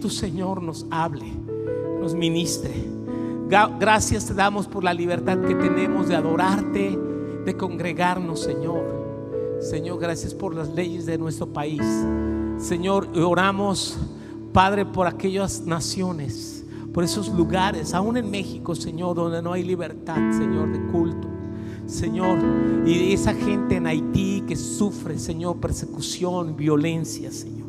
Espíritu, Señor, nos hable, nos ministre. Gracias te damos por la libertad que tenemos de adorarte, de congregarnos, Señor. Señor, gracias por las leyes de nuestro país. Señor, oramos, Padre, por aquellas naciones, por esos lugares, aún en México, Señor, donde no hay libertad, Señor, de culto, Señor, y de esa gente en Haití que sufre, Señor, persecución, violencia, Señor,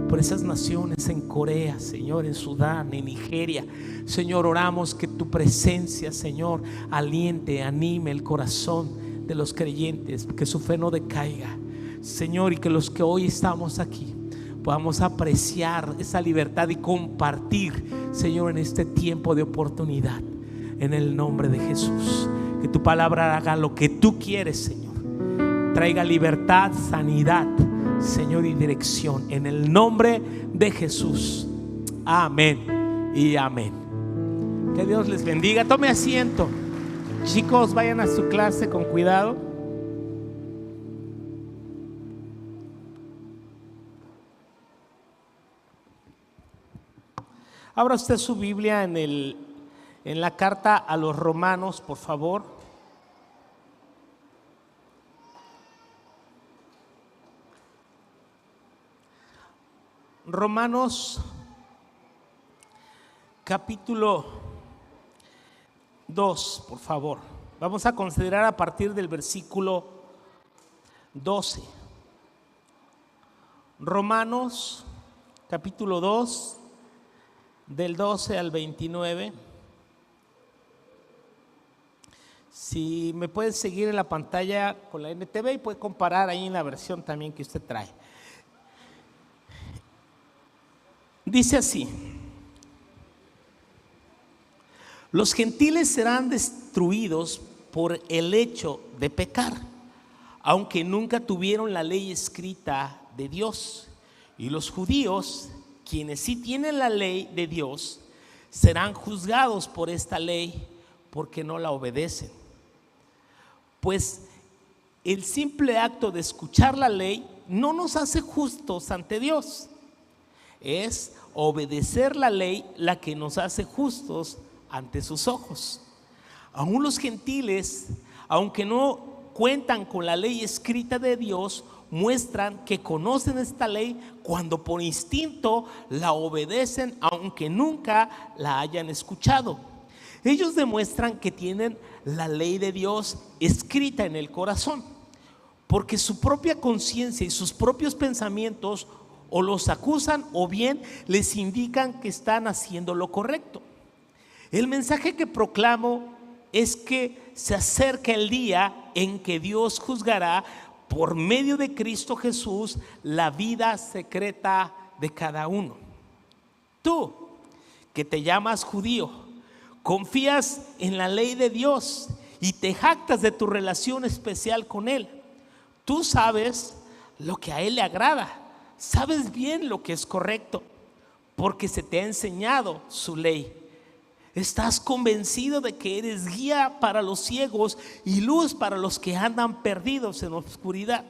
por esas naciones en Corea, Señor, en Sudán, en Nigeria, Señor, oramos que tu presencia, Señor, aliente, anime el corazón de los creyentes, que su fe no decaiga, Señor, y que los que hoy estamos aquí podamos apreciar esa libertad y compartir, Señor, en este tiempo de oportunidad, en el nombre de Jesús. Que tu palabra haga lo que tú quieres, Señor. Traiga libertad, sanidad, Señor, y dirección, en el nombre de Jesús. Amén y amén. Que Dios les bendiga. Tome asiento. Chicos, vayan a su clase con cuidado. Abra usted su Biblia en la carta a los Romanos, por favor. Romanos capítulo 2, por favor. Vamos a considerar a partir del versículo 12. Romanos capítulo 2, del 12 al 29. Si me puede seguir en la pantalla con la NTV y puede comparar ahí en la versión también que usted trae. Dice así: los gentiles serán destruidos por el hecho de pecar, aunque nunca tuvieron la ley escrita de Dios, y los judíos, quienes sí tienen la ley de Dios, serán juzgados por esta ley porque no la obedecen. Pues el simple acto de escuchar la ley no nos hace justos ante Dios. Es obedecer la ley la que nos hace justos ante sus ojos. Aún los gentiles, aunque no cuentan con la ley escrita de Dios, muestran que conocen esta ley cuando por instinto la obedecen, aunque nunca la hayan escuchado. Ellos demuestran que tienen la ley de Dios escrita en el corazón, porque su propia conciencia y sus propios pensamientos o los acusan o bien les indican que están haciendo lo correcto. El mensaje que proclamo es que se acerca el día en que Dios juzgará por medio de Cristo Jesús la vida secreta de cada uno. Tú, que te llamas judío, confías en la ley de Dios y te jactas de tu relación especial con Él. Tú sabes lo que a Él le agrada, sabes bien lo que es correcto, porque se te ha enseñado su ley. Estás convencido de que eres guía para los ciegos y luz para los que andan perdidos en la oscuridad.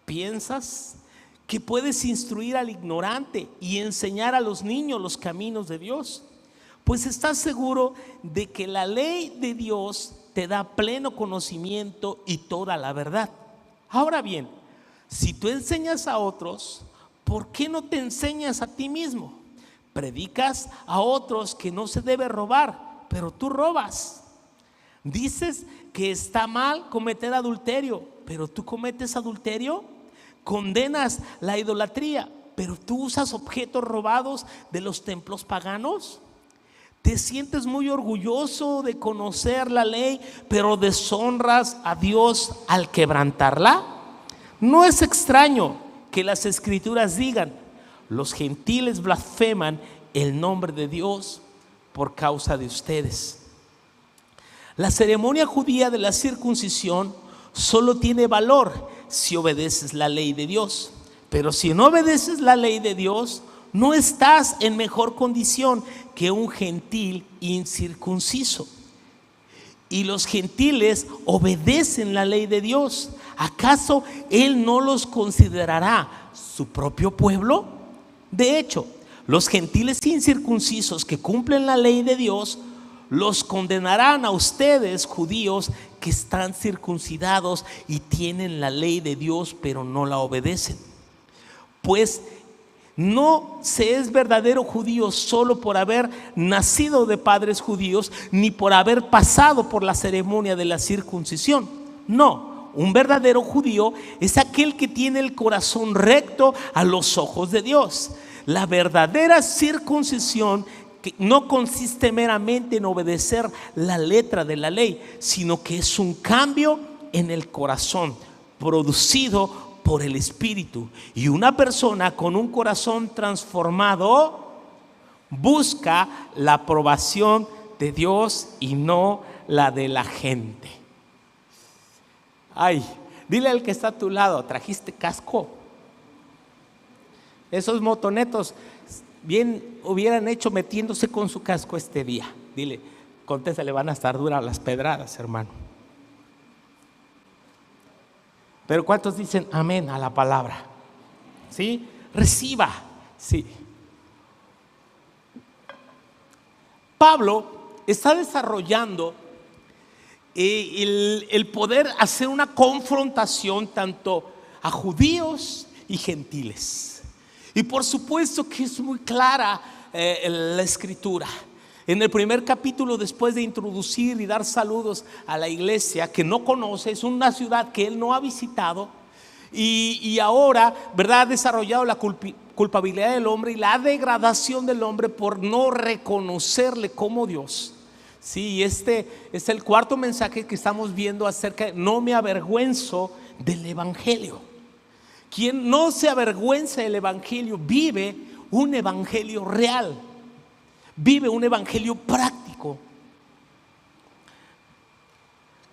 ¿Piensas que puedes instruir al ignorante y enseñar a los niños los caminos de Dios? Pues estás seguro de que la ley de Dios te da pleno conocimiento y toda la verdad. Ahora bien, si tú enseñas a otros, ¿por qué no te enseñas a ti mismo? Predicas a otros que no se debe robar, pero tú robas. Dices que está mal cometer adulterio, pero tú cometes adulterio. Condenas la idolatría, pero tú usas objetos robados de los templos paganos. Te sientes muy orgulloso de conocer la ley, pero deshonras a Dios al quebrantarla. No es extraño que las escrituras digan: los gentiles blasfeman el nombre de Dios por causa de ustedes. La ceremonia judía de la circuncisión solo tiene valor si obedeces la ley de Dios. Pero si no obedeces la ley de Dios, no estás en mejor condición que un gentil incircunciso. Y los gentiles obedecen la ley de Dios. ¿Acaso Él no los considerará su propio pueblo? De hecho, Los gentiles incircuncisos que cumplen la ley de Dios los condenarán a ustedes, judíos, que están circuncidados y tienen la ley de Dios, pero no la obedecen. Pues no se es verdadero judío solo por haber nacido de padres judíos, ni por haber pasado por la ceremonia de la circuncisión. No, un verdadero judío es aquel que tiene el corazón recto a los ojos de Dios. La verdadera circuncisión que no consiste meramente en obedecer la letra de la ley, sino que es un cambio en el corazón producido por el Espíritu. Y una persona con un corazón transformado busca la aprobación de Dios y no la de la gente. Ay, dile al que está a tu lado: ¿trajiste casco? Esos motonetos bien hubieran hecho metiéndose con su casco este día. Dile, contéstale, van a estar duras las pedradas, hermano. Pero ¿cuántos dicen amén a la palabra? ¿Sí? Reciba. Sí. Pablo está desarrollando el poder hacer una confrontación tanto a judíos y gentiles. Y por supuesto que es muy clara la escritura. En el primer capítulo, después de introducir y dar saludos a la iglesia que no conoce, es una ciudad que él no ha visitado, y ahora, ¿verdad?, ha desarrollado la culpabilidad del hombre y la degradación del hombre por no reconocerle como Dios. Sí, este es el cuarto mensaje que estamos viendo acerca de no me avergüenzo del evangelio. Quien no se avergüenza del evangelio vive un evangelio real, vive un evangelio práctico.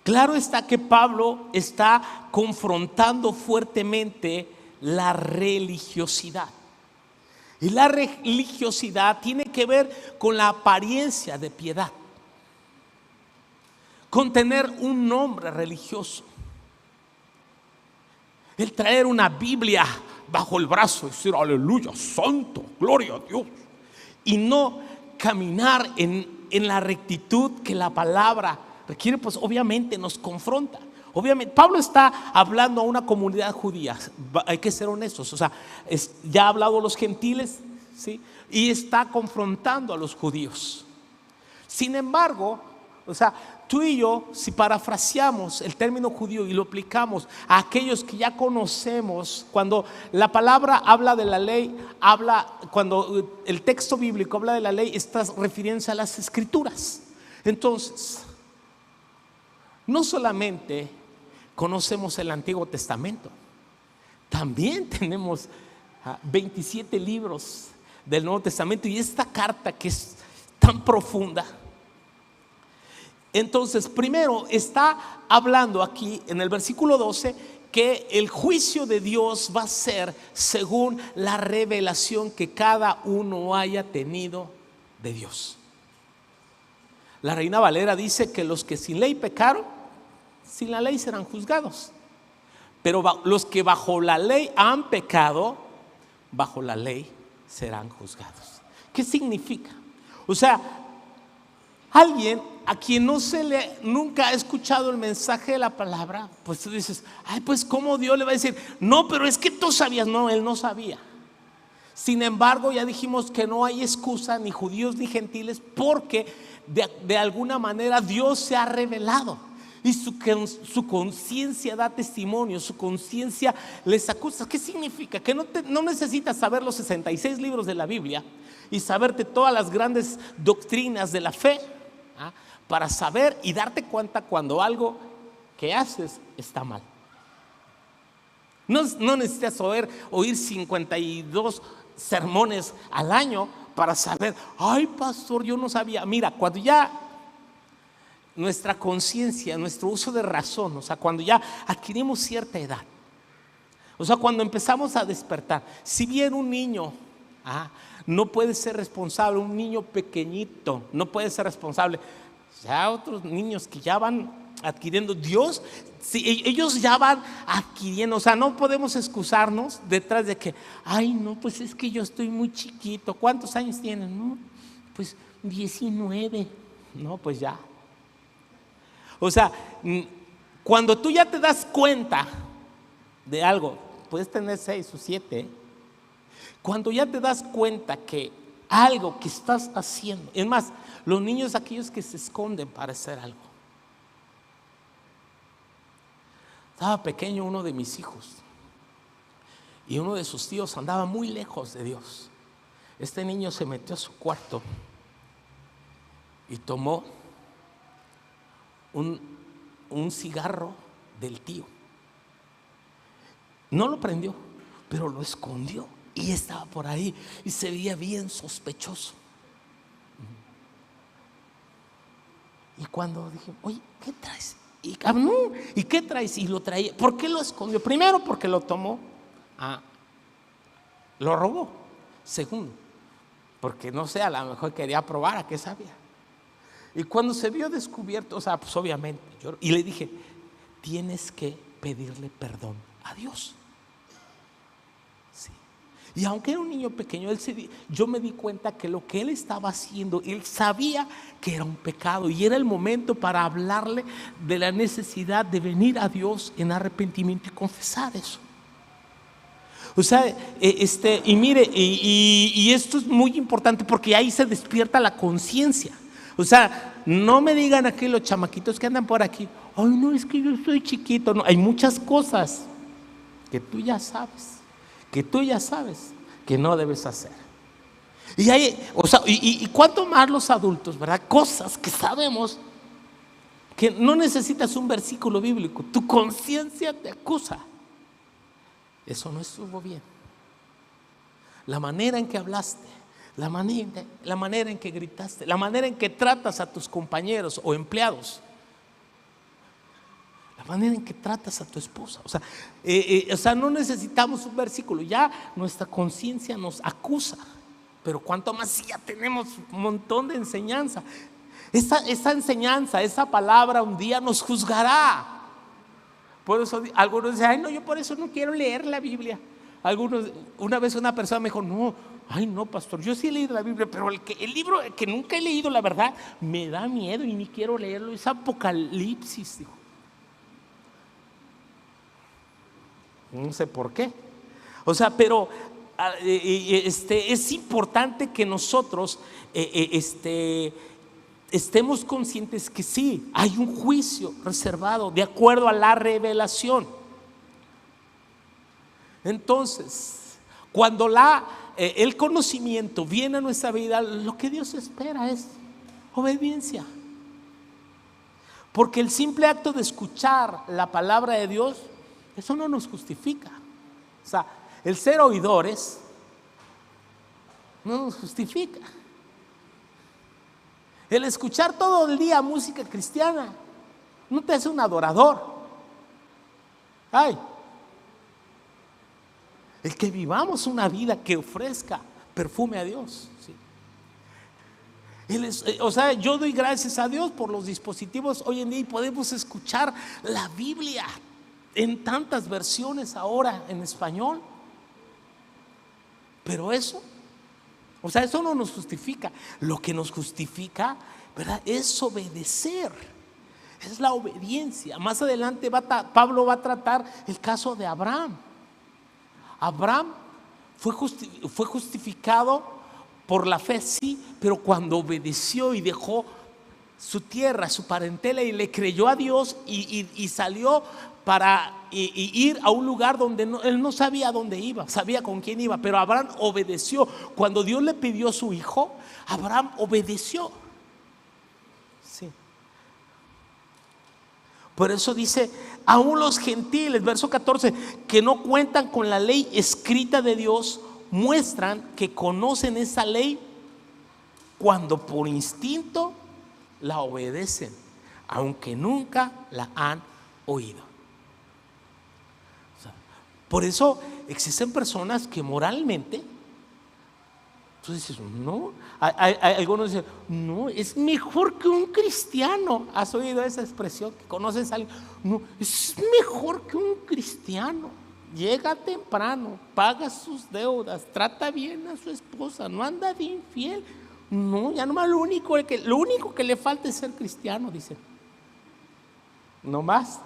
Claro está que Pablo está confrontando fuertemente la religiosidad. Y la religiosidad tiene que ver con la apariencia de piedad, con tener un nombre religioso. El traer una Biblia bajo el brazo y decir aleluya, santo, gloria a Dios, y no caminar en la rectitud que la palabra requiere, pues obviamente nos confronta. Obviamente Pablo está hablando a una comunidad judía, hay que ser honestos, o sea, ya ha hablado a los gentiles, ¿sí?, y está confrontando a los judíos. Sin embargo, o sea, tú y yo, si parafraseamos el término judío y lo aplicamos a aquellos que ya conocemos, cuando la palabra habla de la ley, cuando el texto bíblico habla de la ley, está refiriéndose a las escrituras. Entonces, no solamente conocemos el Antiguo Testamento, también tenemos 27 libros del Nuevo Testamento, y esta carta que es tan profunda. Entonces, primero está hablando aquí en el versículo 12 que el juicio de Dios va a ser según la revelación que cada uno haya tenido de Dios. La Reina Valera dice que los que sin ley pecaron, sin la ley serán juzgados. Pero los que bajo la ley han pecado, bajo la ley serán juzgados. ¿Qué significa? O sea, alguien a quien nunca ha escuchado el mensaje de la palabra, pues tú dices, ay, pues ¿cómo Dios le va a decir? No, pero es que tú sabías. No, él no sabía. Sin embargo, ya dijimos que no hay excusa, ni judíos ni gentiles, porque de alguna manera Dios se ha revelado y su conciencia da testimonio, su conciencia les acusa. ¿Qué significa? Que no necesitas saber los 66 libros de la Biblia y saberte todas las grandes doctrinas de la fe para saber y darte cuenta cuando algo que haces está mal. No necesitas oír 52 sermones al año para saber, ay, pastor, yo no sabía. Mira, cuando ya nuestra conciencia, nuestro uso de razón, o sea, cuando ya adquirimos cierta edad, o sea, cuando empezamos a despertar, si bien un niño no puede ser responsable, un niño pequeñito no puede ser responsable, ya otros niños que ya van adquiriendo. Dios, sí, ellos ya van adquiriendo. O sea, no podemos excusarnos detrás de que, ay, no, pues es que yo estoy muy chiquito. ¿Cuántos años tienen? No, pues 19. No, pues ya. O sea, cuando tú ya te das cuenta de algo, puedes tener 6 o 7, cuando ya te das cuenta que algo que estás haciendo, es más, los niños aquellos que se esconden para hacer algo. Estaba pequeño uno de mis hijos y uno de sus tíos andaba muy lejos de Dios. Este niño se metió a su cuarto y tomó un cigarro del tío. No lo prendió, pero lo escondió y estaba por ahí y se veía bien sospechoso. Y cuando dije, oye, ¿qué traes? Y, no, ¿y qué traes? Y lo traía. ¿Por qué lo escondió? Primero, porque lo tomó. Lo robó. Segundo, porque no sé, a lo mejor quería probar a qué sabía. Y cuando se vio descubierto, o sea, pues obviamente lloró. Y le dije, tienes que pedirle perdón a Dios. Sí. Y aunque era un niño pequeño, yo me di cuenta que lo que él estaba haciendo, él sabía que era un pecado y era el momento para hablarle de la necesidad de venir a Dios en arrepentimiento y confesar eso. O sea, y mire, y esto es muy importante porque ahí se despierta la conciencia. O sea, no me digan aquí los chamaquitos que andan por aquí, ay, no, es que yo soy chiquito. No, hay muchas cosas que tú ya sabes que no debes hacer. Y hay, o sea, y cuánto más los adultos, ¿verdad? Cosas que sabemos que no necesitas un versículo bíblico, tu conciencia te acusa. Eso no estuvo bien. La manera en que hablaste, la manera en que gritaste, la manera en que tratas a tus compañeros o empleados, la manera en que tratas a tu esposa. O sea, no necesitamos un versículo, ya nuestra conciencia nos acusa. Pero cuanto más si ya tenemos un montón de enseñanza. Esa enseñanza, esa palabra un día nos juzgará. Por eso algunos dicen, ay, no, yo por eso no quiero leer la Biblia. Una vez una persona me dijo, no, ay, no, pastor, yo sí he leído la Biblia, pero el libro que nunca he leído, la verdad, me da miedo y ni quiero leerlo, es Apocalipsis, dijo. No sé por qué. O sea, pero es importante que nosotros estemos conscientes que sí, hay un juicio reservado de acuerdo a la revelación. Entonces, cuando el conocimiento viene a nuestra vida, lo que Dios espera es obediencia. Porque el simple acto de escuchar la palabra de Dios, eso no nos justifica. O sea, el ser oidores no nos justifica. El escuchar todo el día música cristiana no te hace un adorador. Ay, el que vivamos una vida que ofrezca perfume a Dios, ¿sí? O sea, yo doy gracias a Dios por los dispositivos hoy en día y podemos escuchar la Biblia en tantas versiones ahora en español. Pero eso, o sea, eso no nos justifica. Lo que nos justifica, ¿verdad?, es obedecer. Es la obediencia. Más adelante Pablo va a tratar el caso de Abraham. Abraham fue justificado por la fe, sí, pero cuando obedeció y dejó su tierra, su parentela, y le creyó a Dios y salió para ir a un lugar donde él no sabía dónde iba, sabía con quién iba, pero Abraham obedeció. Cuando Dios le pidió a su hijo, Abraham obedeció. Sí. Por eso dice, aún los gentiles, verso 14, que no cuentan con la ley escrita de Dios, muestran que conocen esa ley cuando por instinto la obedecen, aunque nunca la han oído. O sea, por eso existen personas que moralmente Entonces dices, no, algunos dicen, no, es mejor que un cristiano. ¿Has oído esa expresión? ¿Que conoces a alguien? No, es mejor que un cristiano. Llega temprano, paga sus deudas, trata bien a su esposa, no anda de infiel. No, ya nomás lo único que le falta es ser cristiano, dicen. No más.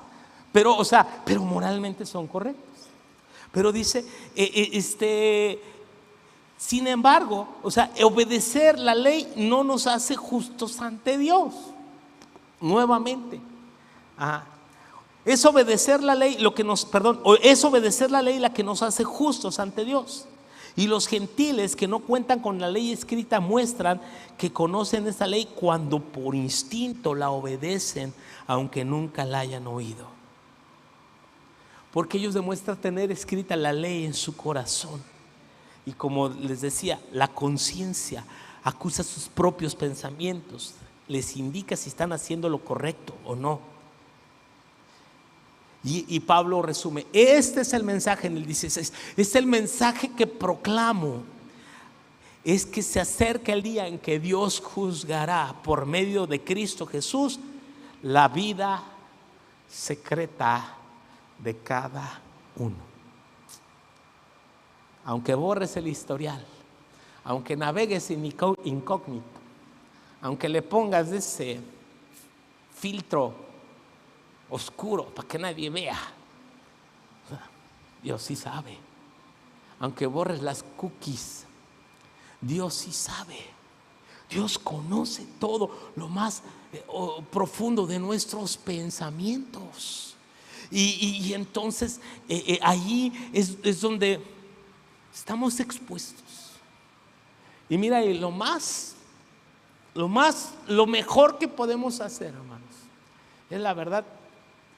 Pero, o sea, pero moralmente son correctos. Pero dice, sin embargo, o sea, obedecer la ley no nos hace justos ante Dios. Nuevamente, es obedecer la ley es obedecer la ley la que nos hace justos ante Dios. Y los gentiles que no cuentan con la ley escrita muestran que conocen esa ley cuando por instinto la obedecen, aunque nunca la hayan oído. Porque ellos demuestran tener escrita la ley en su corazón. Y como les decía, la conciencia acusa sus propios pensamientos, les indica si están haciendo lo correcto o no. Y Pablo resume, este es el mensaje en el 16, es el mensaje que proclamo, es que se acerca el día en que Dios juzgará por medio de Cristo Jesús la vida secreta de cada uno. Aunque borres el historial, aunque navegues en incógnito, aunque le pongas ese filtro oscuro para que nadie vea, Dios sí sabe. Aunque borres las cookies, Dios sí sabe. Dios conoce todo lo más profundo de nuestros pensamientos. Y entonces ahí es donde estamos expuestos. Y mira, y lo mejor que podemos hacer, hermanos, es la verdad,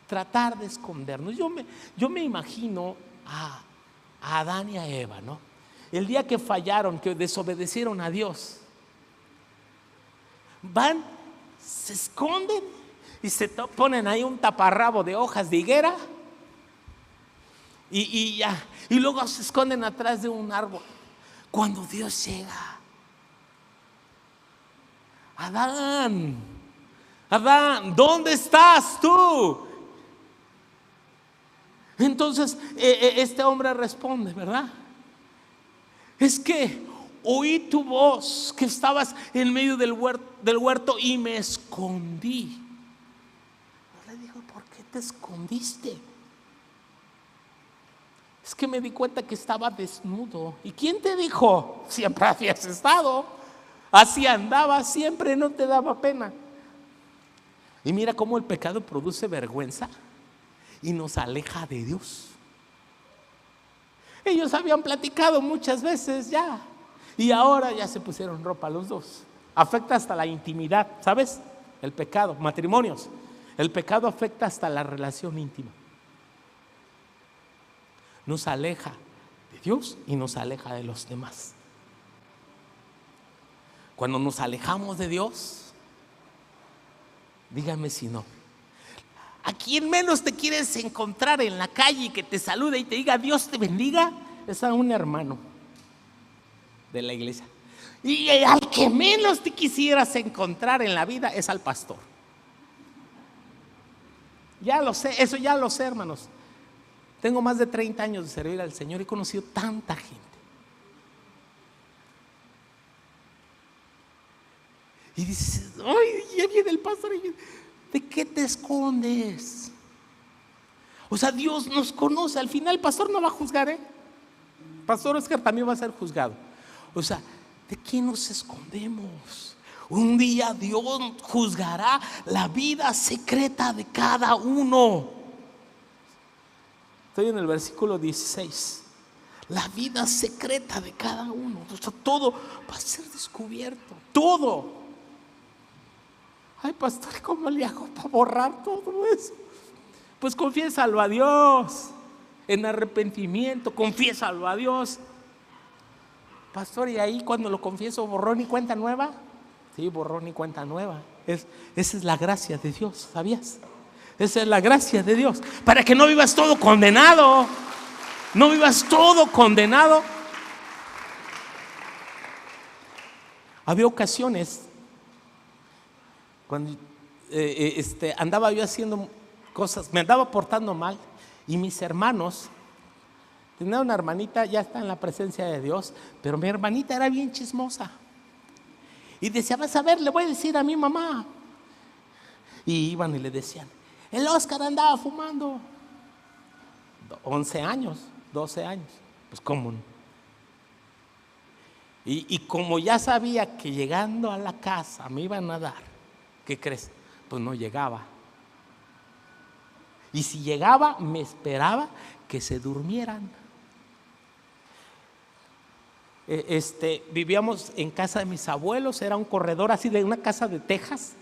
tratar de escondernos. Yo me imagino a Adán y a Eva, ¿no? El día que fallaron, que desobedecieron a Dios, van, se esconden y se ponen ahí un taparrabo de hojas de higuera y ya, y luego se esconden atrás de un árbol. Cuando Dios llega, Adán, ¿dónde estás tú? Entonces este hombre responde, ¿verdad? Es que oí tu voz, que estabas en medio del huerto y me escondí. Yo le digo, ¿por qué te escondiste? Es que me di cuenta que estaba desnudo. ¿Y quién te dijo? Siempre habías estado. Así andaba siempre, no te daba pena. Y mira cómo el pecado produce vergüenza y nos aleja de Dios. Ellos habían platicado muchas veces ya, y ahora ya se pusieron ropa los dos. Afecta hasta la intimidad, ¿sabes? El pecado, matrimonios, el pecado afecta hasta la relación íntima. Nos aleja de Dios y nos aleja de los demás. Cuando nos alejamos de Dios, dígame si no, ¿a quién menos te quieres encontrar en la calle y que te salude y te diga Dios te bendiga? Es a un hermano de la iglesia. Y al que menos te quisieras encontrar en la vida es al pastor. Ya lo sé, eso ya lo sé, hermanos. Tengo más de 30 años de servir al Señor y he conocido tanta gente. Y dices, ay, ya viene el pastor. ¿De qué te escondes? O sea, Dios nos conoce. Al final el pastor no va a juzgar, ¿eh? El pastor Oscar también va a ser juzgado. O sea, ¿de qué nos escondemos? Un día Dios juzgará la vida secreta de cada uno. Estoy en el versículo 16. La vida secreta de cada uno. O sea, todo va a ser descubierto. Todo. Ay, pastor, ¿cómo le hago para borrar todo eso? Pues confiésalo a Dios. En arrepentimiento, confiésalo a Dios. Pastor, ¿y ahí cuando lo confieso, borrón y cuenta nueva? Sí, borrón y cuenta nueva. Esa es la gracia de Dios, ¿sabías? Esa es la gracia de Dios. Para que no vivas todo condenado. No vivas todo condenado. Había ocasiones cuando andaba yo haciendo cosas, me andaba portando mal, y mis hermanos, tenía una hermanita, ya está en la presencia de Dios, pero mi hermanita era bien chismosa y decía: vas a ver, le voy a decir a mi mamá. Y iban y le decían: el Oscar andaba fumando. 11 años, 12 años, pues cómo no. Y como ya sabía que llegando a la casa me iban a dar, ¿qué crees? Pues no llegaba. Y si llegaba, me esperaba que se durmieran. Vivíamos en casa de mis abuelos, era un corredor así de una casa de tejas.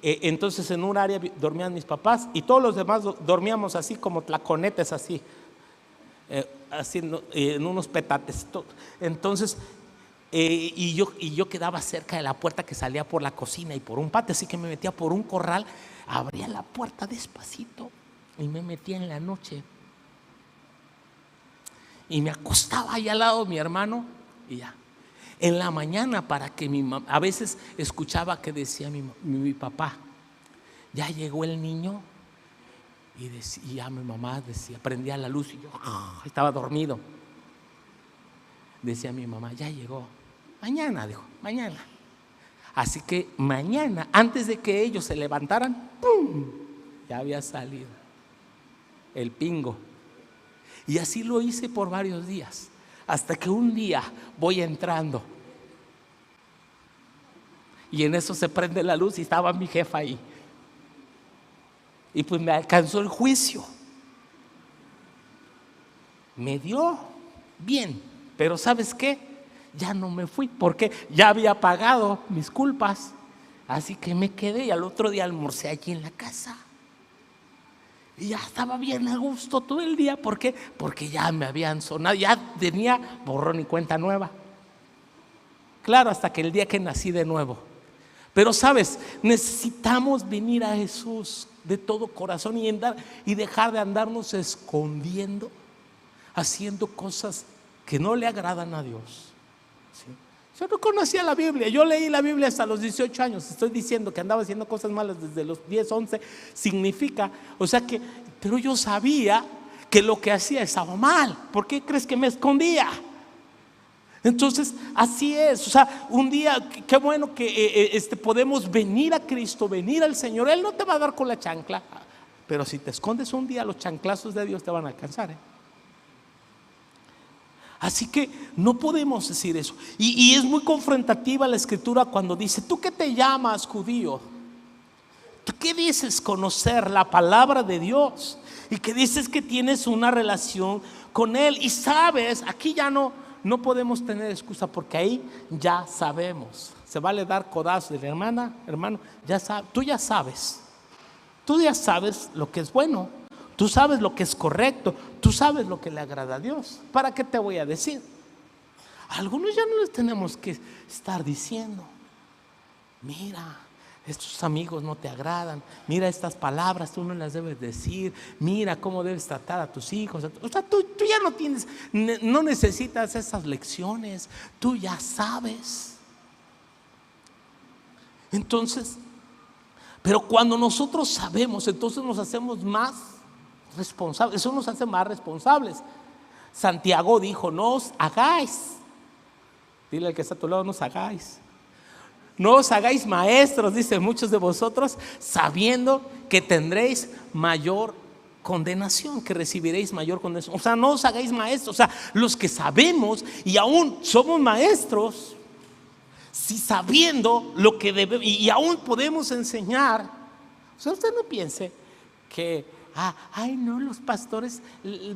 Entonces en un área dormían mis papás y todos los demás dormíamos así como tlaconetes, así, en unos petates. Entonces y yo quedaba cerca de la puerta que salía por la cocina y por un patio, así que me metía por un corral, abría la puerta despacito y me metía en la noche y me acostaba ahí al lado de mi hermano y ya. En la mañana, para que mi mamá, a veces escuchaba que decía mi papá: ya llegó el niño. Y ya mi mamá decía, prendía la luz y yo estaba dormido. Decía mi mamá: ya llegó. Mañana, dijo, mañana. Así que mañana, antes de que ellos se levantaran, ¡pum!, ya había salido el pingo. Y así lo hice por varios días, hasta que un día voy entrando y en eso se prende la luz y estaba mi jefa ahí. Y pues me alcanzó el juicio. Me dio bien, pero ¿sabes qué? Ya no me fui porque ya había pagado mis culpas. Así que me quedé y al otro día almorcé allí en la casa. Y ya estaba bien a gusto todo el día. ¿Por qué? Porque ya me habían sonado, ya tenía borrón y cuenta nueva. Claro, hasta que el día que nací de nuevo. Pero sabes, necesitamos venir a Jesús de todo corazón y dejar de andarnos escondiendo, haciendo cosas que no le agradan a Dios. ¿Sí? Yo no conocía la Biblia, yo leí la Biblia hasta los 18 años. Estoy diciendo que andaba haciendo cosas malas desde los 10, 11. Significa, pero yo sabía que lo que hacía estaba mal. ¿Por qué crees que me escondía? Entonces así es, un día qué bueno que podemos venir a Cristo, venir al Señor. Él no te va a dar con la chancla, pero si te escondes un día, los chanclazos de Dios te van a alcanzar, Así que no podemos decir eso. Y es muy confrontativa la Escritura cuando dice: ¿tú qué te llamas judío? ¿Tú qué dices conocer la palabra de Dios? Y que dices que tienes una relación con Él. Y sabes, aquí ya no podemos tener excusa, porque ahí ya sabemos. Se vale dar codazo de hermano, ya sabes, tú ya sabes lo que es bueno, tú sabes lo que es correcto, tú sabes lo que le agrada a Dios. ¿Para qué te voy a decir? A algunos ya no les tenemos que estar diciendo: mira, estos amigos no te agradan, mira, estas palabras tú no las debes decir, mira cómo debes tratar a tus hijos. Tú ya no necesitas esas lecciones, tú ya sabes. Entonces, pero cuando nosotros sabemos, entonces nos hacemos más responsables. Eso nos hace más responsables. Santiago dijo: no os hagáis, dile al que está a tu lado, no os hagáis. No os hagáis maestros, dice, muchos de vosotros, sabiendo que tendréis mayor condenación, que recibiréis mayor condenación. No os hagáis maestros. Los que sabemos y aún somos maestros, si sabiendo lo que debemos y aún podemos enseñar. Usted no piense que los pastores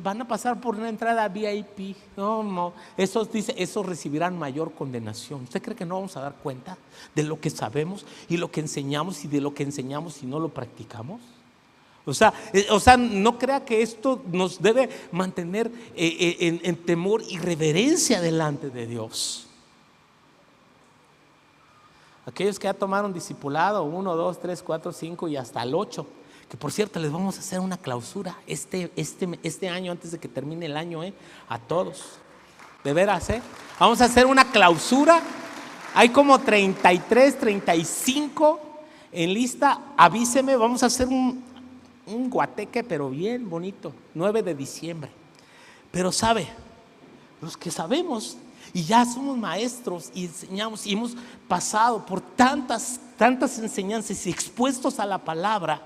van a pasar por una entrada VIP. No, esos recibirán mayor condenación. ¿Usted cree que no vamos a dar cuenta de lo que sabemos y lo que enseñamos, y de lo que enseñamos si no lo practicamos? No crea que esto nos debe mantener en temor y reverencia delante de Dios. Aquellos que ya tomaron discipulado 1, 2, 3, 4, 5 y hasta el 8, que por cierto les vamos a hacer una clausura este año, antes de que termine el año, a todos, de veras, vamos a hacer una clausura Hay como 33, 35 en lista. Avíseme, vamos a hacer un guateque, pero bien bonito, 9 de diciembre. Pero sabe, los que sabemos y ya somos maestros y enseñamos y hemos pasado por tantas enseñanzas y expuestos a la palabra,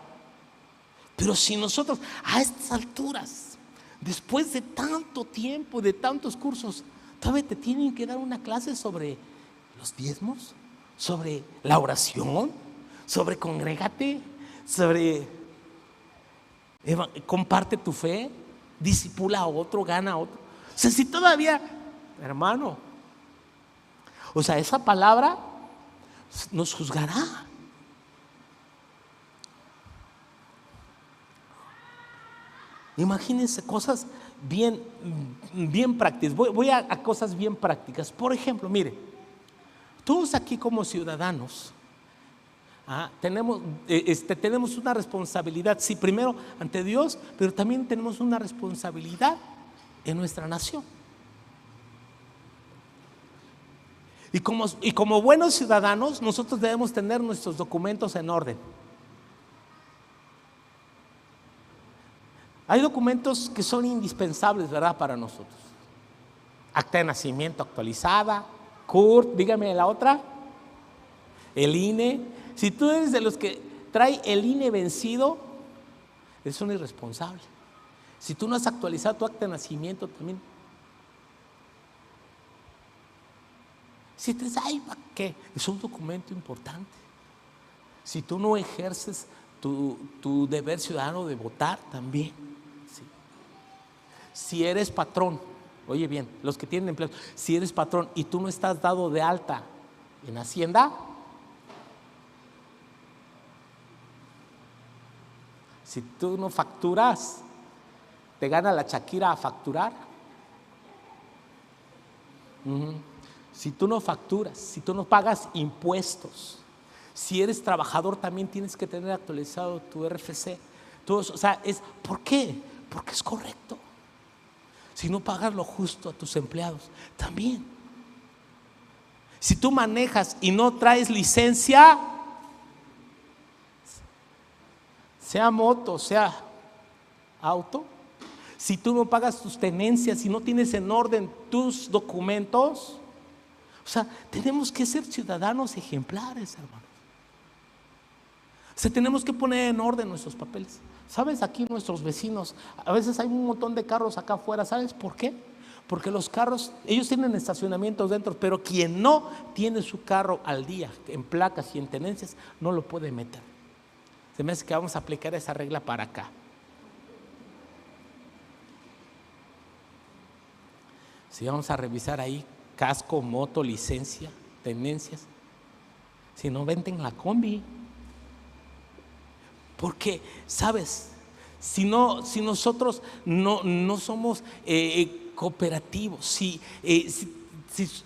pero si nosotros a estas alturas, después de tanto tiempo, de tantos cursos, todavía te tienen que dar una clase sobre los diezmos, sobre la oración, sobre congrégate, sobre comparte tu fe, disipula a otro, gana a otro. O sea, si todavía, hermano, o sea, esa palabra nos juzgará. Imagínense cosas bien prácticas. Voy a cosas bien prácticas. Por ejemplo, mire, todos aquí como ciudadanos tenemos una responsabilidad, sí, primero ante Dios, pero también tenemos una responsabilidad en nuestra nación. Y como buenos ciudadanos, nosotros debemos tener nuestros documentos en orden. Hay documentos que son indispensables, ¿verdad?, para nosotros. Acta de nacimiento actualizada, CURP, dígame la otra, el INE. Si tú eres de los que trae el INE vencido, eres un irresponsable. Si tú no has actualizado tu acta de nacimiento también. Si te dices, ay, ¿qué? Es un documento importante. Si tú no ejerces tu deber ciudadano de votar, también. Sí. Si eres patrón, oye bien, los que tienen empleados, si eres patrón y tú no estás dado de alta en Hacienda, si tú no facturas, te gana la Shakira a facturar. Si tú no facturas, si tú no pagas impuestos, si eres trabajador también tienes que tener actualizado tu RFC. Todos, o sea, ¿por qué? Porque es correcto. Si no pagas lo justo a tus empleados, también. Si tú manejas y no traes licencia, sea moto, sea auto, si tú no pagas tus tenencias, si no tienes en orden tus documentos, o sea, tenemos que ser ciudadanos ejemplares, hermanos. O sea, tenemos que poner en orden nuestros papeles. ¿Sabes? Aquí nuestros vecinos, a veces hay un montón de carros acá afuera. ¿Sabes por qué? Porque los carros, ellos tienen estacionamientos dentro, pero quien no tiene su carro al día, en placas y en tenencias, no lo puede meter. Se me hace que vamos a aplicar esa regla para acá. Si vamos a revisar ahí casco, moto, licencia, tenencias. Si no, vente en la combi. Porque, ¿sabes? Si nosotros no somos cooperativos, si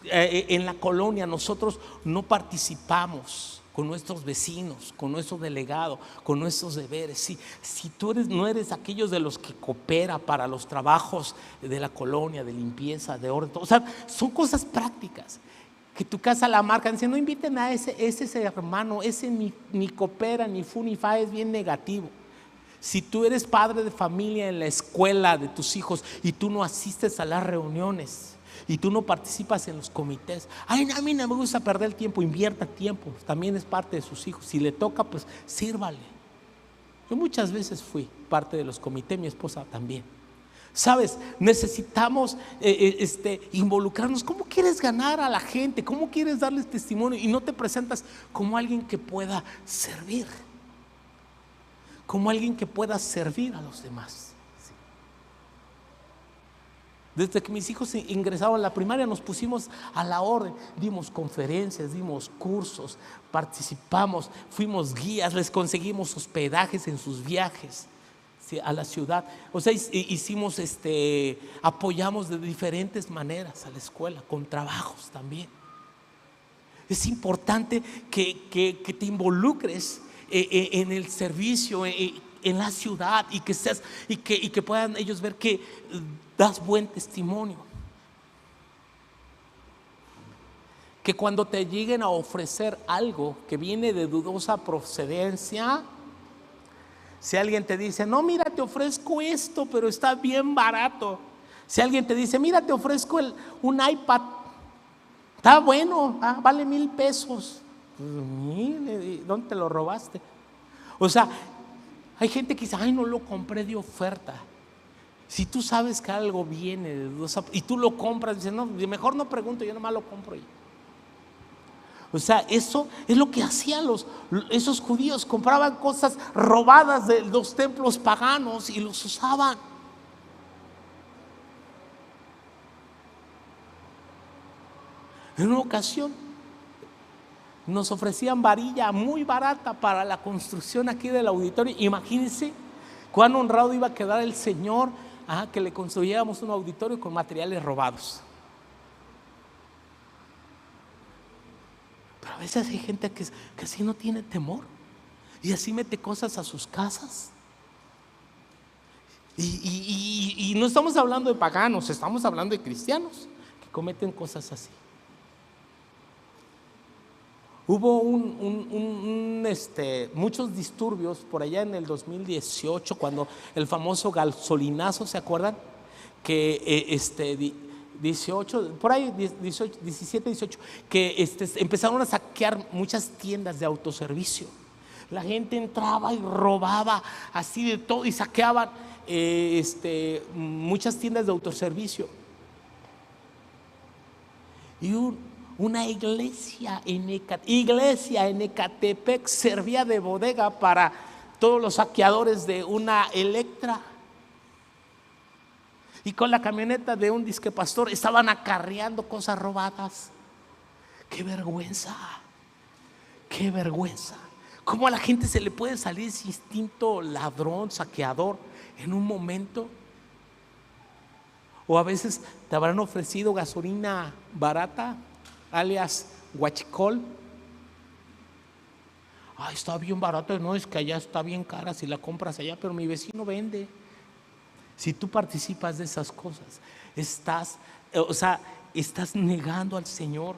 en la colonia nosotros no participamos con nuestros vecinos, con nuestro delegado, con nuestros deberes, si tú no eres aquellos de los que coopera para los trabajos de la colonia, de limpieza, de orden, o sea, son cosas prácticas. Que tu casa la marcan, diciendo, no inviten a ese hermano, ese ni coopera, ni fu ni fa, es bien negativo. Si tú eres padre de familia en la escuela de tus hijos y tú no asistes a las reuniones y tú no participas en los comités, ay, a mí no me gusta perder el tiempo, invierta tiempo, también es parte de sus hijos. Si le toca, pues sírvale. Yo muchas veces fui parte de los comités, mi esposa también. ¿Sabes? Necesitamos involucrarnos. ¿Cómo quieres ganar a la gente? ¿Cómo quieres darles testimonio y no te presentas como alguien que pueda servir? Como alguien que pueda servir a los demás. Sí. Desde que mis hijos ingresaron a la primaria nos pusimos a la orden, dimos conferencias, dimos cursos, participamos, fuimos guías, les conseguimos hospedajes en sus viajes a la ciudad. O sea, hicimos apoyamos de diferentes maneras a la escuela, con trabajos también. Es importante que te involucres en el servicio, en la ciudad, y que seas, y que puedan ellos ver que das buen testimonio. que cuando te lleguen a ofrecer algo que viene de dudosa procedencia, si alguien te dice, no, mira, te ofrezco esto, pero está bien barato. Si alguien te dice, mira, te ofrezco un iPad, está bueno, vale 1,000 pesos. Pues, mire, ¿dónde te lo robaste? O sea, hay gente que dice, ay, no lo compré de oferta. Si tú sabes que algo viene de dudosa y tú lo compras, dices, no, mejor no pregunto, yo nomás lo compro yo. O sea, eso es lo que hacían esos judíos, compraban cosas robadas de los templos paganos y los usaban. En una ocasión nos ofrecían varilla muy barata para la construcción aquí del auditorio. Imagínense cuán honrado iba a quedar el Señor que le construyéramos un auditorio con materiales robados. Pero a veces hay gente que así no tiene temor y así mete cosas a sus casas. Y no estamos hablando de paganos, estamos hablando de cristianos que cometen cosas así. Hubo muchos disturbios por allá en el 2018, cuando el famoso gasolinazo, ¿se acuerdan? Que 18, por ahí 18, 17, 18, que empezaron a saquear muchas tiendas de autoservicio. La gente entraba y robaba así de todo y saqueaban muchas tiendas de autoservicio. Y una iglesia en Ecatepec servía de bodega para todos los saqueadores de una Electra. Y con la camioneta de un disque pastor estaban acarreando cosas robadas. ¡Qué vergüenza! ¡Qué vergüenza! ¿Cómo a la gente se le puede salir ese instinto ladrón, saqueador en un momento? O a veces te habrán ofrecido gasolina barata, alias huachicol. Ay, está bien barato. No, es que allá está bien cara si la compras allá, pero mi vecino vende. Si tú participas de esas cosas, estás negando al Señor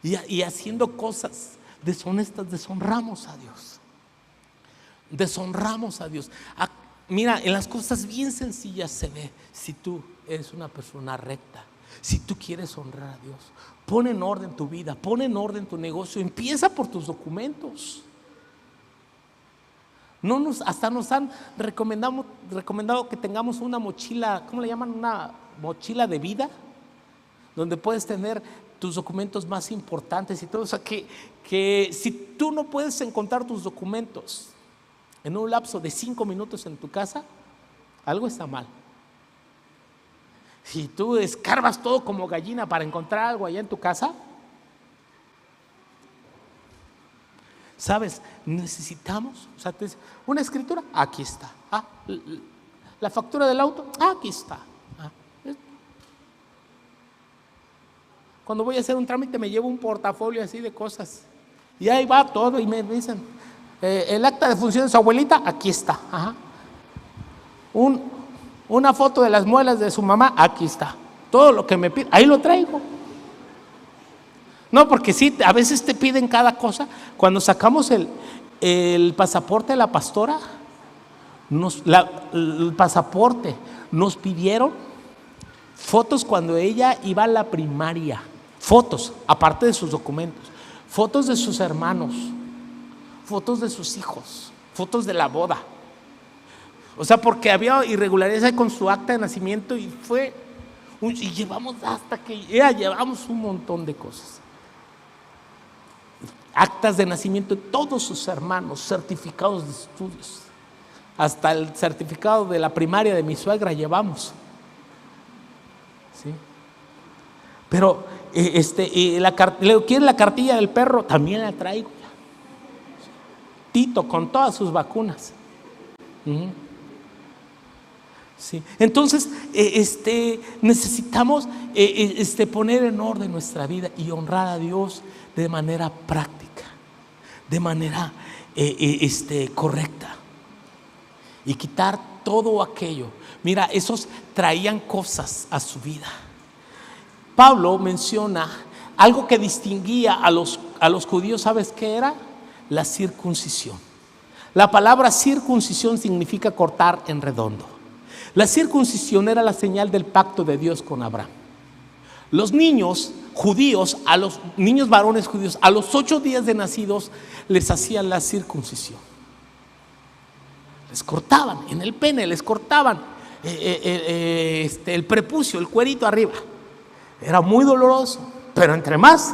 y haciendo cosas deshonestas, deshonramos a Dios. Deshonramos a Dios. Mira, en las cosas bien sencillas se ve si tú eres una persona recta, si tú quieres honrar a Dios. Pon en orden tu vida, pon en orden tu negocio, empieza por tus documentos. Hasta nos han recomendado que tengamos una mochila, ¿cómo le llaman? Una mochila de vida, donde puedes tener tus documentos más importantes y todo. O sea, que si tú no puedes encontrar tus documentos en un lapso de 5 minutos en tu casa, algo está mal. Si tú escarbas todo como gallina para encontrar algo allá en tu casa, ¿sabes? Necesitamos, o sea, una escritura, aquí está. La factura del auto, aquí está. Cuando voy a hacer un trámite me llevo un portafolio así de cosas y ahí va todo y me dicen, el acta de función de su abuelita, aquí está. Una foto de las muelas de su mamá, aquí está. Todo lo que me piden, ahí lo traigo. No, porque sí, a veces te piden cada cosa. Cuando sacamos el pasaporte de la pastora, el pasaporte, nos pidieron fotos cuando ella iba a la primaria. Fotos, aparte de sus documentos. Fotos de sus hermanos. Fotos de sus hijos. Fotos de la boda. O sea, porque había irregularidades con su acta de nacimiento y llevamos hasta que ya llevamos un montón de cosas. Actas de nacimiento de todos sus hermanos, certificados de estudios, hasta el certificado de la primaria de mi suegra llevamos. ¿Sí? Pero ¿quiere la cartilla del perro? También la traigo. Tito con todas sus vacunas. Sí. Entonces necesitamos poner en orden nuestra vida y honrar a Dios de manera práctica, de manera correcta, y quitar todo aquello. Mira, esos traían cosas a su vida. Pablo menciona algo que distinguía a los judíos, ¿sabes qué era? La circuncisión. La palabra circuncisión significa cortar en redondo. La circuncisión era la señal del pacto de Dios con Abraham. Los niños judíos, a los niños varones judíos, a los 8 días de nacidos les hacían la circuncisión. Les cortaban en el pene, les cortaban el prepucio, el cuerito arriba. Era muy doloroso, pero entre más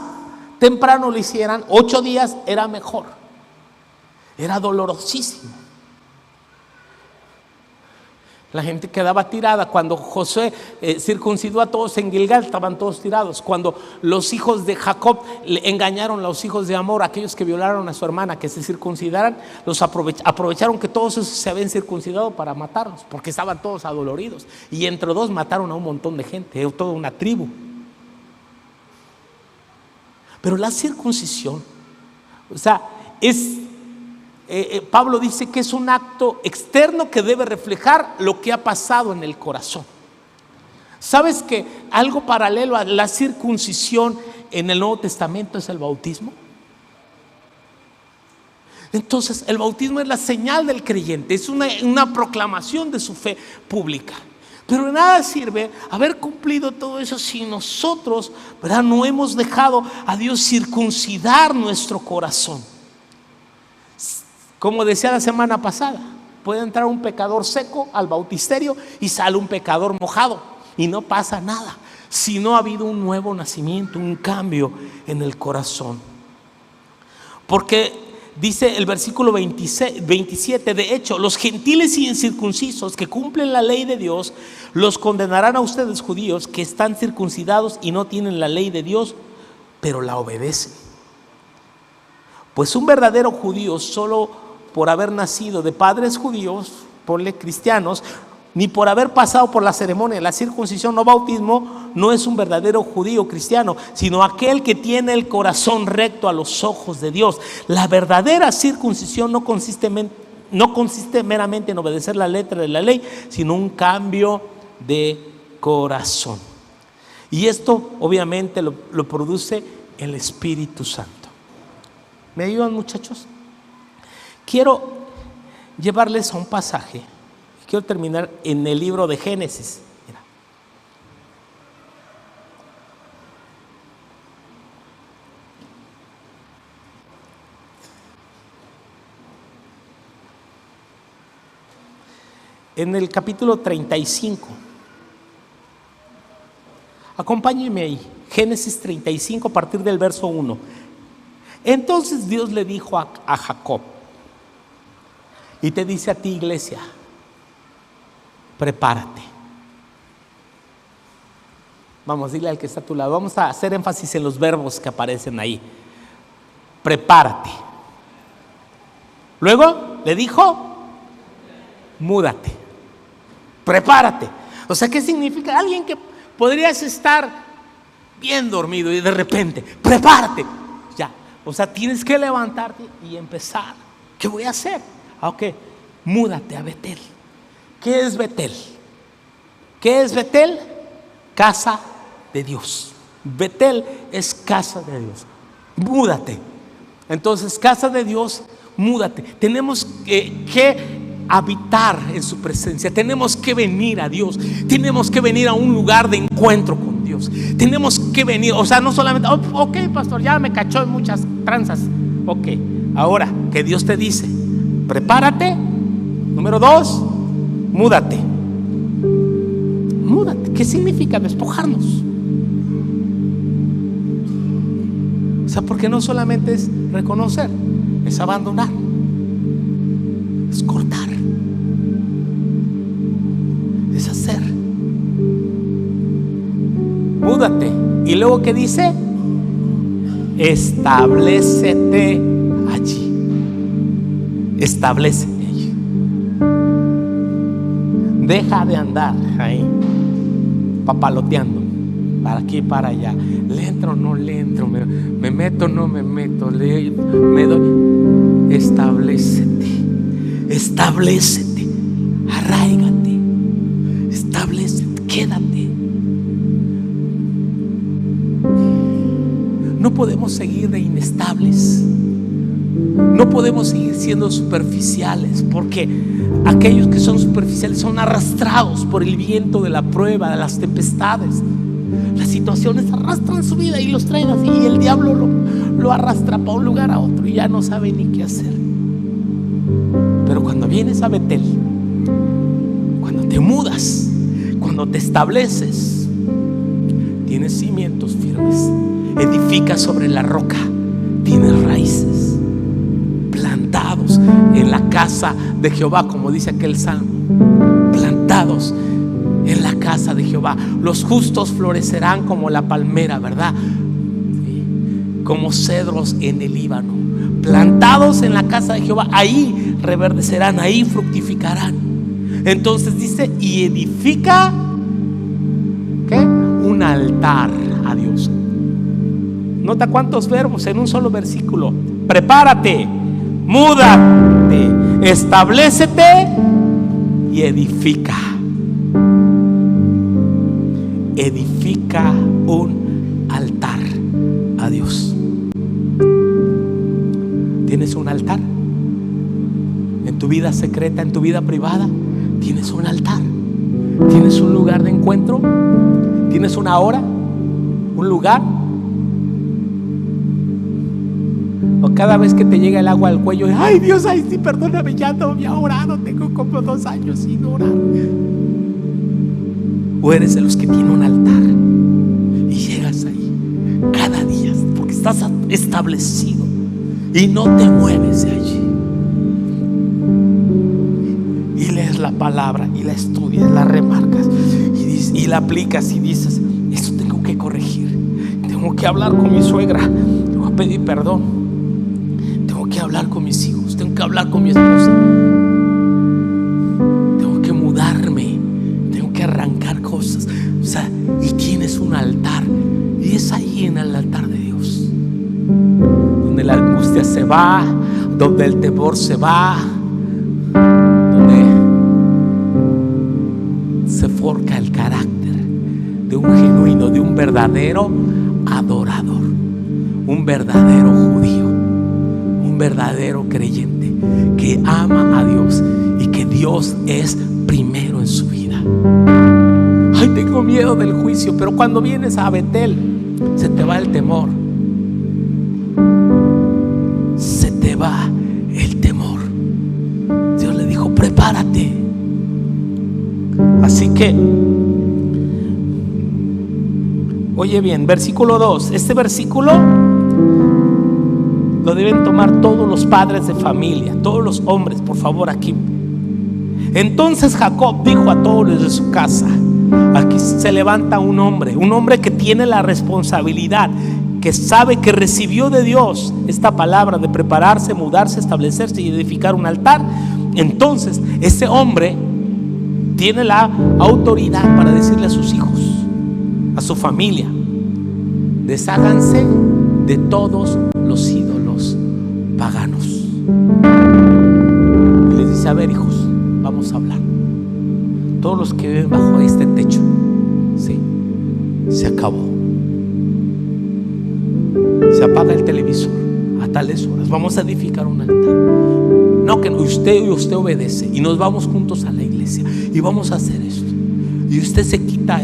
temprano lo hicieran, 8 días era mejor. Era dolorosísimo. La gente quedaba tirada. Cuando Josué circuncidó a todos en Gilgal, estaban todos tirados. Cuando los hijos de Jacob le engañaron a los hijos de Amor, aquellos que violaron a su hermana, que se circuncidaran, los aprovecharon que todos esos se habían circuncidado para matarlos, porque estaban todos adoloridos. Y entre dos mataron a un montón de gente, toda una tribu. Pero la circuncisión, o sea, Pablo dice que es un acto externo que debe reflejar lo que ha pasado en el corazón. ¿Sabes que algo paralelo a la circuncisión en el Nuevo Testamento es el bautismo? Entonces el bautismo es la señal del creyente, es una proclamación de su fe pública. Pero de nada sirve haber cumplido todo eso si nosotros, ¿verdad?, no hemos dejado a Dios circuncidar nuestro corazón. Como decía la semana pasada, puede entrar un pecador seco al bautisterio y sale un pecador mojado y no pasa nada si no ha habido un nuevo nacimiento, un cambio en el corazón. Porque dice el versículo 27, de hecho, los gentiles y incircuncisos que cumplen la ley de Dios los condenarán a ustedes, judíos, que están circuncidados y no tienen la ley de Dios, pero la obedecen. Pues un verdadero judío, solo por haber nacido de padres judíos, ponle cristianos, ni por haber pasado por la ceremonia de la circuncisión o bautismo, no es un verdadero judío cristiano, sino aquel que tiene el corazón recto a los ojos de Dios. La verdadera circuncisión no consiste meramente en obedecer la letra de la ley, sino un cambio de corazón. Y esto obviamente lo produce el Espíritu Santo. ¿Me ayudan, muchachos? Quiero llevarles a un pasaje. Quiero terminar en el libro de Génesis. Mira. En el capítulo 35. Acompáñenme ahí. Génesis 35 a partir del verso 1. Entonces Dios le dijo a Jacob, y te dice a ti, iglesia, prepárate. Vamos, dile al que está a tu lado. Vamos a hacer énfasis en los verbos que aparecen ahí. Prepárate. Luego le dijo, múdate. Prepárate. O sea, ¿qué significa? Alguien que podrías estar bien dormido y de repente, prepárate. Ya. O sea, tienes que levantarte y empezar. ¿Qué voy a hacer? Ok, múdate a Betel. ¿Qué es Betel? ¿Qué es Betel? Casa de Dios. Betel es casa de Dios. Múdate. Entonces, casa de Dios, múdate. Tenemos que habitar en su presencia. Tenemos que venir a Dios. Tenemos que venir a un lugar de encuentro con Dios. Tenemos que venir, o sea, no solamente, ok, pastor, ya me cachó en muchas tranzas. Ok, ahora que Dios te dice, prepárate. Número 2, múdate. Múdate. ¿Qué significa despojarnos? O sea, porque no solamente es reconocer, es abandonar, es cortar, es hacer. Múdate. Y luego, ¿qué dice? Establécete allí. Establécete allí. Deja de andar ahí papaloteando para aquí y para allá. ¿Le entro o no le entro? ¿Me meto o no me meto? ¿Me doy? Establécete. Establécete. Arráigate. Establécete. Quédate. no podemos seguir de inestables. No podemos seguir siendo superficiales, porque aquellos que son superficiales son arrastrados por el viento de la prueba, de las tempestades. Las situaciones arrastran su vida y los traen así, y el diablo lo arrastra para un lugar a otro y ya no sabe ni qué hacer. Pero cuando vienes a Betel, cuando te mudas, cuando te estableces, tienes cimientos firmes, edificas sobre la roca, tienes raíces, plantados en la casa de Jehová, como dice aquel salmo, plantados en la casa de Jehová. Los justos florecerán como la palmera, ¿verdad? Sí. Como cedros en el Líbano, plantados en la casa de Jehová. Ahí reverdecerán, ahí fructificarán. Entonces dice, y edifica, ¿qué? Un altar a Dios. Nota cuántos verbos en un solo versículo. Prepárate, múdate, establécete y edifica. Edifica un altar a Dios. ¿Tienes un altar? En tu vida secreta, en tu vida privada, tienes un altar. ¿Tienes un lugar de encuentro? ¿Tienes una hora? ¿Un lugar? O cada vez que te llega el agua al cuello, ay Dios, ay sí, perdóname, ya no había orado, tengo como 2 años sin orar. O eres de los que tiene un altar y llegas ahí cada día porque estás establecido y no te mueves de allí, y lees la palabra y la estudias, la remarcas y la aplicas y dices, esto tengo que corregir, tengo que hablar con mi suegra, tengo que pedir perdón, tengo que hablar con mis hijos, tengo que hablar con mi esposa, tengo que mudarme, tengo que arrancar cosas. O sea, y tienes un altar, y es ahí en el altar de Dios donde la angustia se va, donde el temor se va, donde se forja el carácter de un genuino, de un verdadero adorador, un verdadero judío, un verdadero creyente que ama a Dios y que Dios es primero en su vida. Ay, tengo miedo del juicio, pero cuando vienes a Betel se te va el temor, se te va el temor. Dios le dijo, prepárate. Así que, oye bien, versículo 2. Este versículo lo deben tomar todos los padres de familia, todos los hombres, por favor, aquí. Entonces Jacob dijo a todos los de su casa, aquí se levanta un hombre que tiene la responsabilidad, que sabe que recibió de Dios esta palabra de prepararse, mudarse, establecerse y edificar un altar. Entonces ese hombre tiene la autoridad para decirle a sus hijos, a su familia, desháganse de todos los ídolos paganos. Y les dice, a ver hijos, vamos a hablar. Todos los que viven bajo este techo, sí, se acabó. Se apaga el televisor a tales horas. Vamos a edificar un altar. No, que usted obedece y nos vamos juntos a la iglesia y vamos a hacer esto. Y usted se quita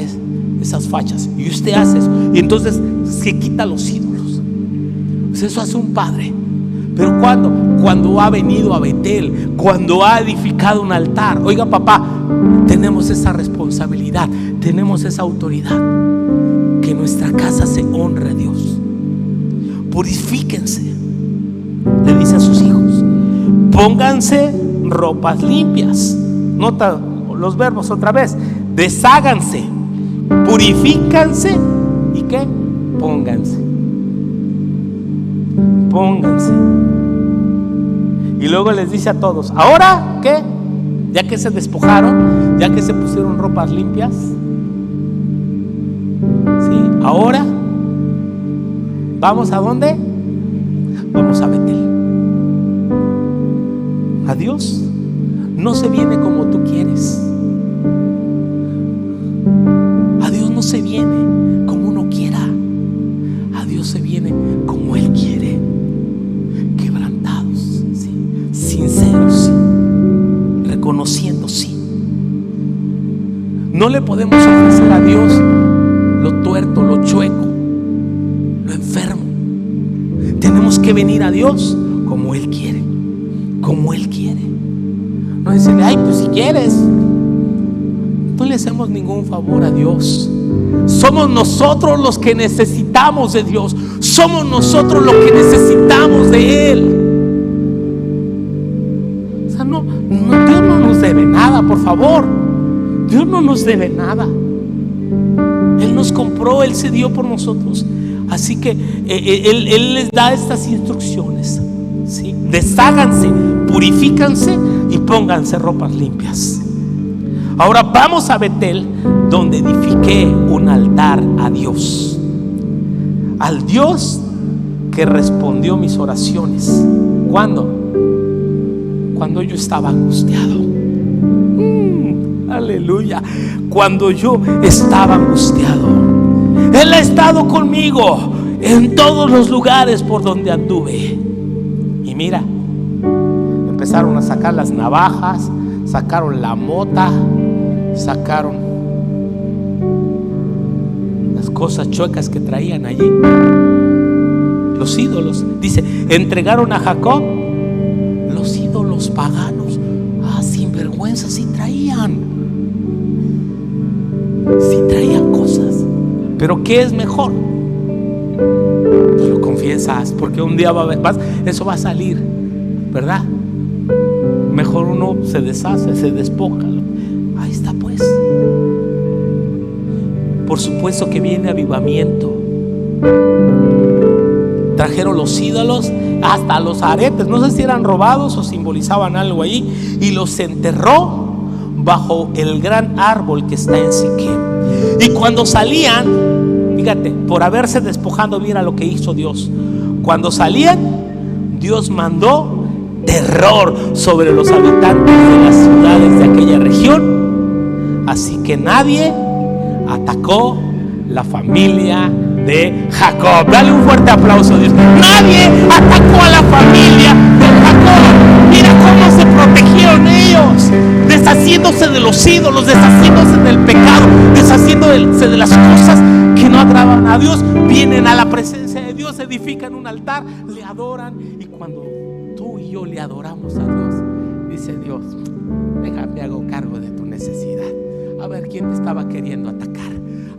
esas fachas y usted hace eso. Y entonces se quita los ídolos. Pues eso hace un padre. Pero cuando ha venido a Betel, cuando ha edificado un altar, oiga papá, tenemos esa responsabilidad, tenemos esa autoridad, que nuestra casa se honre a Dios. Purifíquense, le dice a sus hijos, pónganse ropas limpias. Nota los verbos otra vez, desháganse, purifícanse y ¿qué? Pónganse. Y luego les dice a todos, ¿ahora qué? Ya que se despojaron, ya que se pusieron ropas limpias, ¿sí? Ahora ¿vamos a dónde? Vamos a Betel. A Dios no se viene como tú quieres. A Dios no se viene como uno quiera. A Dios se viene No le podemos ofrecer a Dios lo tuerto, lo chueco, lo enfermo. Tenemos que venir a Dios como Él quiere, como Él quiere. No decirle, ay, pues si quieres. No le hacemos ningún favor a Dios. Somos nosotros los que necesitamos de Dios. Somos nosotros los que necesitamos de Él. O sea, no, Dios no nos debe nada, por favor. Dios no nos debe nada. Él nos compró, Él se dio por nosotros. Así que Él les da estas instrucciones, ¿sí? Desháganse, purifícanse y pónganse ropas limpias. Ahora vamos a Betel, donde edifiqué un altar a Dios, al Dios que respondió mis oraciones. ¿Cuándo? Cuando yo estaba angustiado. Aleluya. Cuando yo estaba angustiado, Él ha estado conmigo en todos los lugares por donde anduve. Y mira, empezaron a sacar las navajas, sacaron la mota, sacaron las cosas chuecas que traían allí, los ídolos. Dice, entregaron a Jacob los ídolos paganos. Sinvergüenza, sí traían cosas. Pero ¿qué es mejor? Pues lo confiesas, porque un día eso va a salir, ¿verdad? Mejor uno se deshace, se despoja. Ahí está pues. Por supuesto que viene avivamiento. Trajeron los ídolos, hasta los aretes, no sé si eran robados o simbolizaban algo ahí, y los enterró bajo el gran árbol que está en Siquem. Y cuando salían, fíjate, por haberse despojado, mira lo que hizo Dios. Cuando salían, Dios mandó terror sobre los habitantes de las ciudades de aquella región. Así que nadie atacó la familia de Jacob. Dale un fuerte aplauso a Dios. Nadie atacó a la familia de Jacob. Mira cómo se protegieron ellos, deshaciéndose de los ídolos, deshaciéndose del pecado, deshaciéndose de las cosas que no agradan a Dios. Vienen a la presencia de Dios, edifican un altar, le adoran. Y cuando tú y yo le adoramos a Dios, dice Dios, déjame, hago cargo de tu necesidad. A ver, ¿quién te estaba queriendo atacar?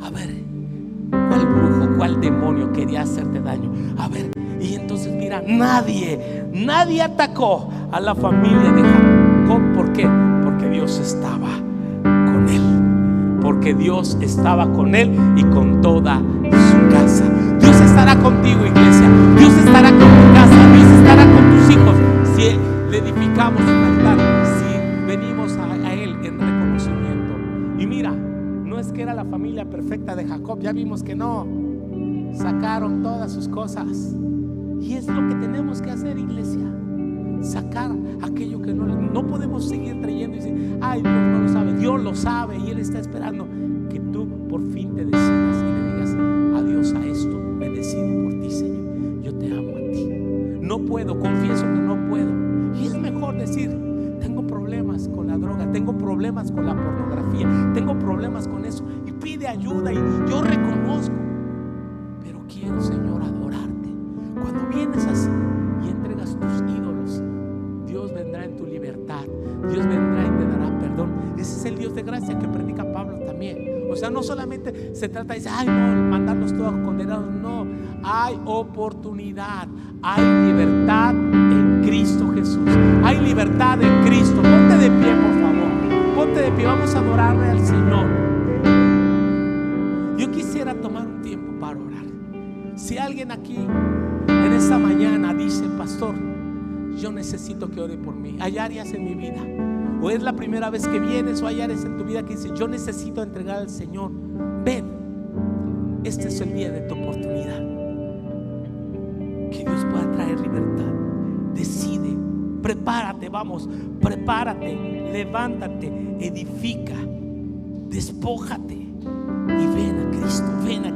A ver, ¿cuál brujo, cuál demonio quería hacerte daño? A ver, y entonces mira, nadie atacó a la familia de Jacob. ¿Por qué? Porque Dios estaba con él. Porque Dios estaba con él y con toda su casa. Dios estará contigo, iglesia. Dios estará con tu casa. Dios estará con tus hijos. Si le edificamos un altar, si venimos a él en reconocimiento. Y mira, no es que era la familia perfecta de Jacob, ya vimos que no. Sacaron todas sus cosas. Y es lo que tenemos que hacer, iglesia. Sacar aquello que no podemos seguir trayendo y decir, ay, Dios no lo sabe. Dios lo sabe y Él está esperando que tú por fin te decidas y le digas adiós a esto. Me decido por ti, Señor. Yo te amo a ti. No puedo, confieso que no puedo. Y es mejor decir, tengo problemas con la droga, tengo problemas con la pornografía, tengo problemas con eso, y pide ayuda. Y yo reconozco, pero quiero, Señor, adorarte. Cuando vienes así y entregas tus ídolos, Dios vendrá en tu libertad. Dios vendrá y te dará perdón. Ese es el Dios de gracia que predica Pablo también. O sea, no solamente se trata de decir, ay, no, mandarlos todos condenados. No, hay oportunidad, hay libertad en Cristo Jesús. Hay libertad en Cristo. Ponte de pie, por favor. Ponte de pie, vamos a adorarle al Señor. Yo quisiera tomar un tiempo para orar. Si alguien aquí en esta mañana dice, pastor, yo necesito que ore por mí. Hay áreas en mi vida, o es la primera vez que vienes, o hay áreas en tu vida que dices, yo necesito entregar al Señor. Ven, este es el día de tu oportunidad. Que Dios pueda traer libertad. Decide, prepárate, vamos, prepárate, levántate, edifica, despójate y ven a Cristo, ven a